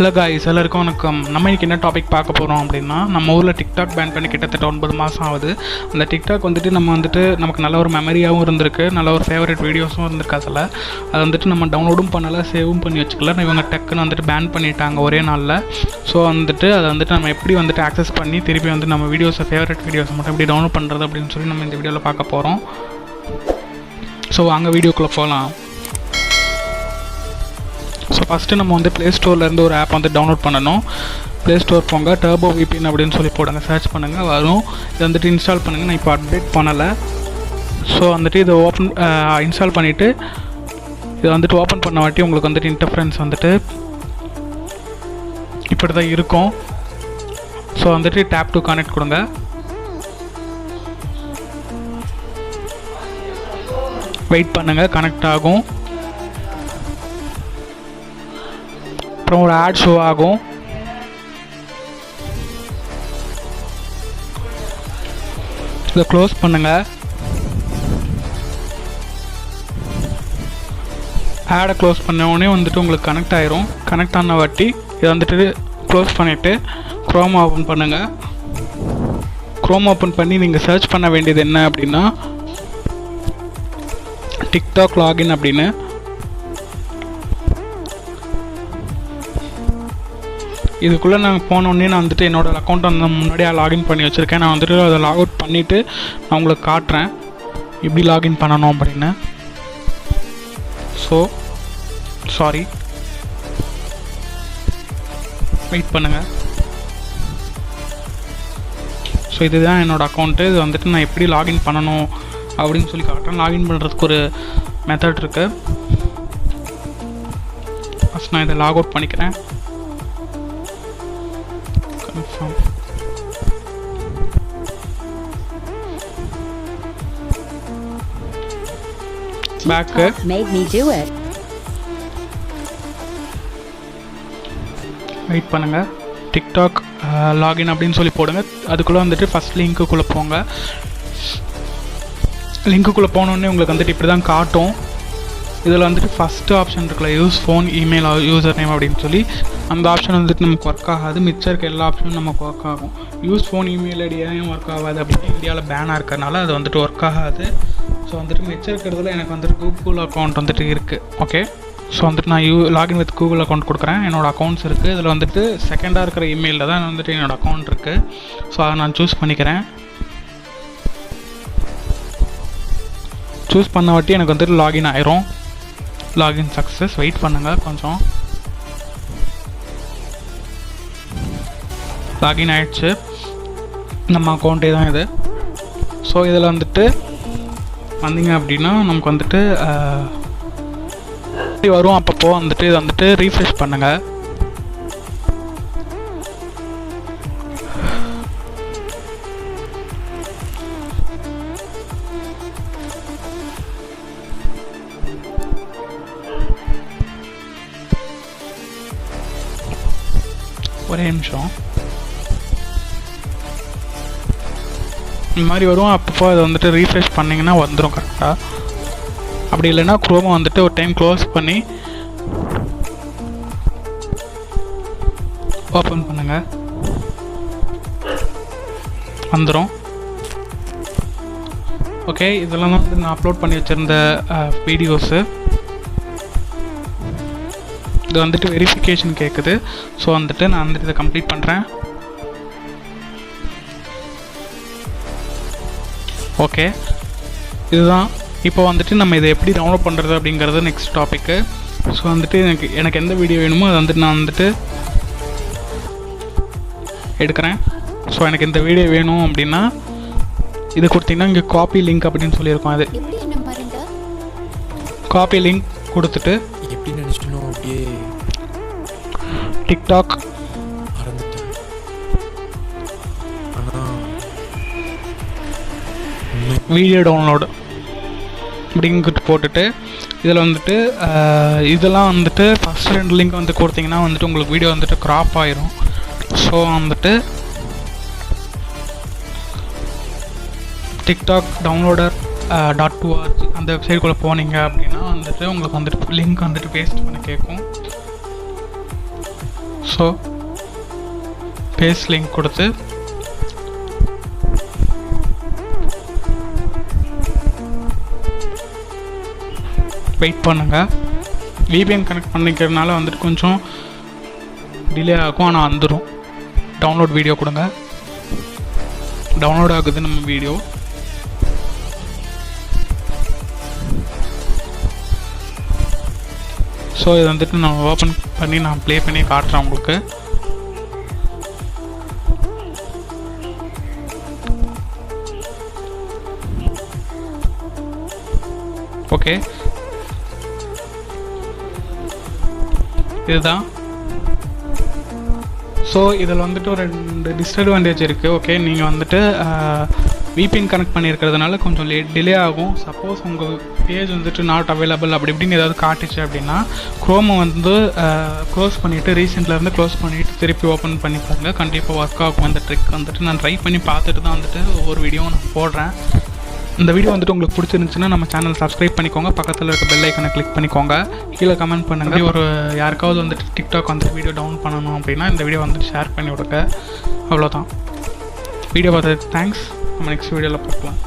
Hello guys, எல்லாருக்கும் வணக்கம். நம்ம இன்றைக்கி என்ன டாபிக் பார்க்க போகிறோம் அப்படின்னா, நம்ம ஊரில் டிக்டாக் பேன் பண்ணி கிட்டத்தட்ட 9 மாதம் ஆகுது. அந்த டிக்டாக் நமக்கு நல்ல ஒரு மெமரியாகவும் இருந்திருக்கு, நல்ல ஒரு ஃபேவரட் வீடியோஸும் இருந்திருக்கு. அது நம்ம டவுன்லோடும் பண்ணலை, சேவும் பண்ணி வச்சுக்கல. இவங்க டக்குன்னு பேன் பண்ணிட்டாங்க ஒரே நாளில். ஸோ அதை நம்ம எப்படி ஆக்சஸ் பண்ணி திருப்பி நம்ம வீடியோஸை ஃபேவரட் வீடியோஸை மட்டும் எப்படி டவுன்லோட் பண்ணுறது அப்படின்னு சொல்லி நம்ம இந்த வீடியோவில் பார்க்க போகிறோம். ஸோ வாங்க வீடியோக்குள்ளே போகலாம். ஸோ ஃபஸ்ட்டு நம்ம ப்ளே ஸ்டோர்லேருந்து ஒரு ஆப் டவுன்லோட் பண்ணணும். ப்ளே ஸ்டோர் போங்க, டர்போ VPN அப்படின்னு சொல்லி போடுங்க, சர்ச் பண்ணுங்கள், வரும். இதை இன்ஸ்டால் பண்ணுங்கள். நான் இப்போ அப்டேட் பண்ணலை. ஸோ இதை இன்ஸ்டால் பண்ணிவிட்டு இதை ஓப்பன் பண்ண வாட்டி உங்களுக்கு இன்டர்ஃபரன்ஸ் இப்படி தான் இருக்கும். ஸோ டேப் டு கனெக்ட் கொடுங்க. வெயிட் பண்ணுங்கள், கனெக்ட் ஆகும். அப்புறம் ஒரு ஆட் ஷோ ஆகும். இதை க்ளோஸ் பண்ணுங்கள். ஆடை க்ளோஸ் பண்ண உடனே உங்களுக்கு கனெக்ட் ஆயிரும். கனெக்ட் ஆன வாட்டி இதை க்ளோஸ் பண்ணிவிட்டு க்ரோம் ஓப்பன் பண்ணுங்கள். க்ரோம் ஓப்பன் பண்ணி நீங்கள் சர்ச் பண்ண வேண்டியது என்ன அப்படின்னா டிக்டாக் லாகின் அப்படின்னு. இதுக்குள்ளே நான் போனோடனே நான் என்னோடய அக்கௌண்ட் முன்னாடியே லாகின் பண்ணி வச்சுருக்கேன். நான் அதை லாக் அவுட் பண்ணிவிட்டு நான் உங்களுக்கு காட்டுறேன் எப்படி லாகின் பண்ணணும் அப்படின்னு. ஸோ சாரி, வெயிட் பண்ணுங்கள். ஸோ இதுதான் என்னோடய அக்கௌண்ட்டு. இது நான் எப்படி லாகின் பண்ணணும் அப்படின்னு சொல்லி காட்டுறேன். லாகின் பண்ணுறதுக்கு ஒரு மெத்தட் இருக்குது. ஃபஸ்ட் நான் இதை லாக் அவுட் பண்ணிக்கிறேன். back made me do it. Wait பண்ணுங்க. டிக்டாக் லாகின் அப்படின்னு சொல்லி போடுங்க. அதுக்குள்ளே ஃபஸ்ட் லிங்க்குள்ளே போங்க. லிங்க்குள்ளே போனோடனே உங்களுக்கு இப்படி தான் காட்டும். இதில் ஃபஸ்ட்டு ஆப்ஷன் இருக்குல்ல, use phone email user name அப்படின்னு சொல்லி, அந்த ஆப்ஷன் நமக்கு ஒர்க் ஆகாது. மிச்சம் இருக்க எல்லா ஆப்ஷனும் நமக்கு ஒர்க் ஆகும். யூஸ் ஃபோன் இமெயில் ஐடி ஏன் ஒர்க் ஆகாது அப்படின்னா இந்தியாவில் பேனாக இருக்கிறனால அது ஒர்க் ஆகாது. ஸோ மிச்சம் இருக்கிறதுல எனக்கு கூகுள் அக்கௌண்ட் இருக்குது. ஓகே, ஸோ நான் லாகின் வித் கூகுள் அக்கௌண்ட் கொடுக்குறேன். என்னோடய அக்கௌண்ட்ஸ் இருக்குது. இதில் செகண்டாக இருக்கிற இமெயிலில் தான் என்னோடய அக்கௌண்ட் இருக்குது. ஸோ அதை நான் சூஸ் பண்ணிக்கிறேன். சூஸ் பண்ண வாட்டி எனக்கு லாகின் ஆயிரும். Login success. வெயிட் பண்ணுங்கள் கொஞ்சம். லாகின் ஆகிடுச்சு. நம்ம அக்கௌண்ட்டே தான் இது. ஸோ இதில் வந்தீங்க அப்படின்னா நமக்கு வரும். அப்பப்போ இதை ரீஃப்ரெஷ் பண்ணுங்கள். ஒரே நிமிஷம். இந்த மாதிரி வரும். அப்பப்போ அதை ரீஃப்ரெஷ் பண்ணிங்கன்னா வந்துடும் கரெக்டாக. அப்படி இல்லைன்னா க்ரோமை ஒரு டைம் க்ளோஸ் பண்ணி ஓப்பன் பண்ணுங்கள், வந்துடும். ஓகே, இதெல்லாம் தான் நான் அப்லோட் பண்ணி வச்சுருந்த வீடியோஸு. இது வெரிஃபிகேஷன் கேட்குது. ஸோ நான் இதை கம்ப்ளீட் பண்ணுறேன். ஓகே, இதுதான். இப்போ நம்ம இதை எப்படி டவுன்லோட் பண்ணுறது அப்படிங்கிறது நெக்ஸ்ட் டாப்பிக்கு. ஸோ எனக்கு எந்த வீடியோ வேணுமோ அதை நான் எடுக்கிறேன். ஸோ எனக்கு இந்த வீடியோ வேணும் அப்படின்னா இது கொடுத்தீங்கன்னா இங்கே காப்பி லிங்க் அப்படின்னு சொல்லியிருக்கோம். அது காப்பி லிங்க் கொடுத்துட்டு எப்படி நினச்சிட்டோம் அப்படியே டிக்டாக் வீடியோ டவுன்லோடு அப்படிங்கிட்டு போட்டுட்டு இதில் இதெல்லாம் ஃபஸ்ட் 2 லிங்க் கொடுத்தீங்கன்னா உங்களுக்கு வீடியோ க்ராப் ஆயிரும். ஸோ டிக்டாக் டவுன்லோடர் .org அந்த வெப்சைட்குள்ளே போனீங்க அப்படின்னா உங்களுக்கு லிங்க் பேஸ்ட் பண்ண கேட்கும். ஸோ ஸோ பேஸ்ட் லிங்க் கொடுத்து வெயிட் பண்ணுங்கள். VPN கனெக்ட் பண்ணிக்கிறதுனால வந்துட்டு கொஞ்சம் டிலே ஆகும், ஆனால் வந்துடும். டவுன்லோட் வீடியோ கொடுங்க. டவுன்லோட் ஆகுது நம்ம வீடியோ. ஸோ இதை வந்துட்டு நான் ஓப்பன் பண்ணி நான் ப்ளே பண்ணி காட்டுறேன் உங்களுக்கு. ஓகே, இதுதான். ஸோ இதில் வந்துட்டு ஒரு 2 டிஸ்அட்வான்டேஜ் இருக்குது. ஓகே, நீங்கள் வந்துட்டு VPN கனெக்ட் பண்ணியிருக்கிறதுனால கொஞ்சம் டிலே ஆகும். சப்போஸ் உங்கள் பேஜ் வந்துட்டு நாட் அவைலபிள் அப்படி இப்படின்னு ஏதாவது காட்டுச்சு அப்படின்னா க்ரோமை வந்து க்ளோஸ் பண்ணிவிட்டு ரீசெண்ட்லேருந்து க்ளோஸ் பண்ணிவிட்டு திருப்பி ஓப்பன் பண்ணி பாருங்கள். கண்டிப்பாக ஒர்க் ஆகும். அந்த ட்ரிக் வந்துட்டு நான் ட்ரை பண்ணி பார்த்துட்டு தான் வந்துட்டு ஒவ்வொரு வீடியோவும் நான் போடுறேன். இந்த வீடியோ வந்துட்டு உங்களுக்கு பிடிச்சிருந்துச்சுன்னா நம்ம சேனல் சப்ஸ்கிரைப் பண்ணிக்கோங்க. பக்கத்தில் இருக்க பெல் ஐக்கனை கிளிக் பண்ணிக்கோங்க. கீழே கமெண்ட் பண்ணுங்கள். ஒரு யாருக்காவது வந்துட்டு டிக்டாக் வந்துட்டு வீடியோ டவுன் பண்ணணும் அப்படின்னா இந்த வீடியோ வந்துட்டு ஷேர் பண்ணி விடுங்க. அவ்வளோதான். வீடியோ பார்த்ததுக்கு தேங்க்ஸ். நம்ம நெக்ஸ்ட் வீடியோவில் பார்க்கலாம்.